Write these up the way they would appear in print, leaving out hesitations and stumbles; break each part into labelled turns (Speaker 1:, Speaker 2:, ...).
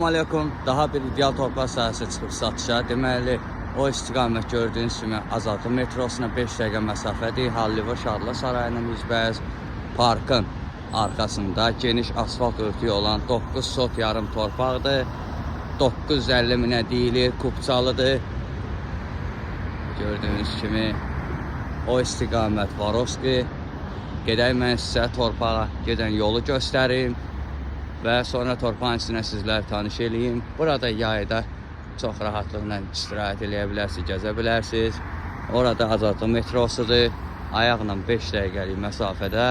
Speaker 1: Aleyküm, daha bir ideal torpaq sahəsi çıxıb satışa. Deməli, o istiqamət gördüyünüz kimi Azadlıq metrosuna 5 dəqiqə məsafədir. Hallivur Şadlıq sarayının üzbəyiz parkın arxasında geniş asfalt örtüyü olan 9 sot yarım torpaqdır. 950 minə deyilir, Kupçalıdır. Gördüyünüz kimi o istiqamət Varovski. Gedək mən sizə torpağa gedən yolu göstərim. Və sonra torpağın içinə sizlər tanış edeyim. Burada yayda çox rahatlıqla istirahət edə bilərsiniz, gəzə bilərsiniz. Orada Azadlıq metrosudur. Ayaqla 5 dəqiqəlik məsafədə.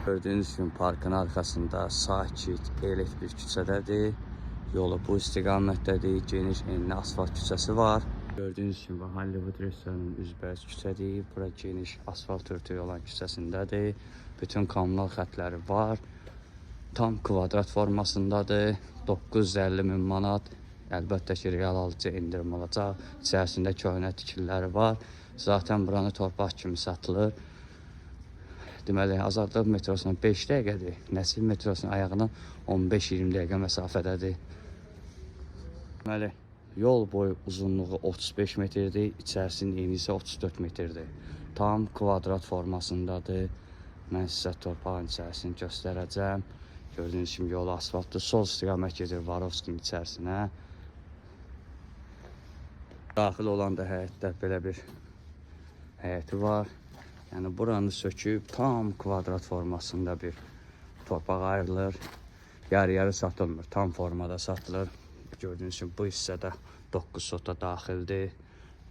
Speaker 1: Gördüyünüz kimi parkın arxasında sakit, elif bir küçədədir. Yolu bu istiqamətdədir. Geniş enli asfalt küçəsi var. Gördüyünüz kimi Hollywood restoranının üzbəyiz küçədir. Bura geniş asfalt örtüyü olan küçəsindədir. Bütün kommunal xətləri var. Tam kvadrat formasındadır. 950 min manat. Əlbəttə ki, real alıcı indirim olacaq. İçərisində köhnə tikililəri var. Zaten buranı torpaq kimi satılır. Deməli, Azadlıq metrosuna 5 dəqiqədir. Nəsib metrosunun ayağına 15-20 dəqiqə məsafədədir. Deməli, yol boyu uzunluğu 35 metrdir. İçərisinin eni isə 34 metrdir. Tam kvadrat formasındadır. Mən sizə torpağın içərisini göstərəcəm. Gördüyünüz kimi yolu asfaltdır. Sol istiqamət gedir Varovskinin içərisinə. Daxil olan da həyətdə belə bir həyəti var. Yəni buranı söküb tam kvadrat formasında bir torpaq ayrılır. Yarı-yarı satılmır. Tam formada satılır. Gördüyünüz kimi bu hissədə 9 sota daxildir.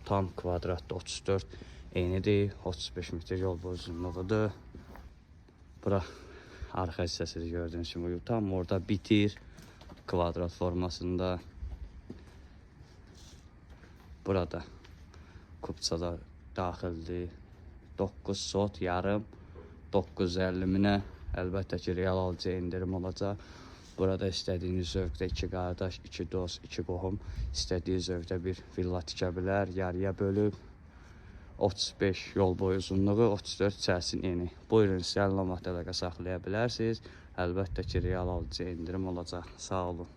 Speaker 1: Tam kvadratda 34 enidir. 35 metr yol boyu uzunluğudur. Bura arxa hissəsidir, gördüyünüz kimi tam orada bitir kvadrat formasında. Burada Kupçada daxildir. 9 sot yarım 950 minə. Əlbəttə ki, real alıcı indirim olacaq. Burada istədiyiniz zövqdə 2 qardaş, 2 dost, 2 qohum istədiyi zövqdə bir villa tikə bilər. Yarıya bölüb 35 yol boyu uzunluğu, 34 içərisinin eni. Buyurun, istəyən əlaqə saxlaya bilərsiniz. Əlbəttə ki, real alıcı indirim olacaq. Sağ olun.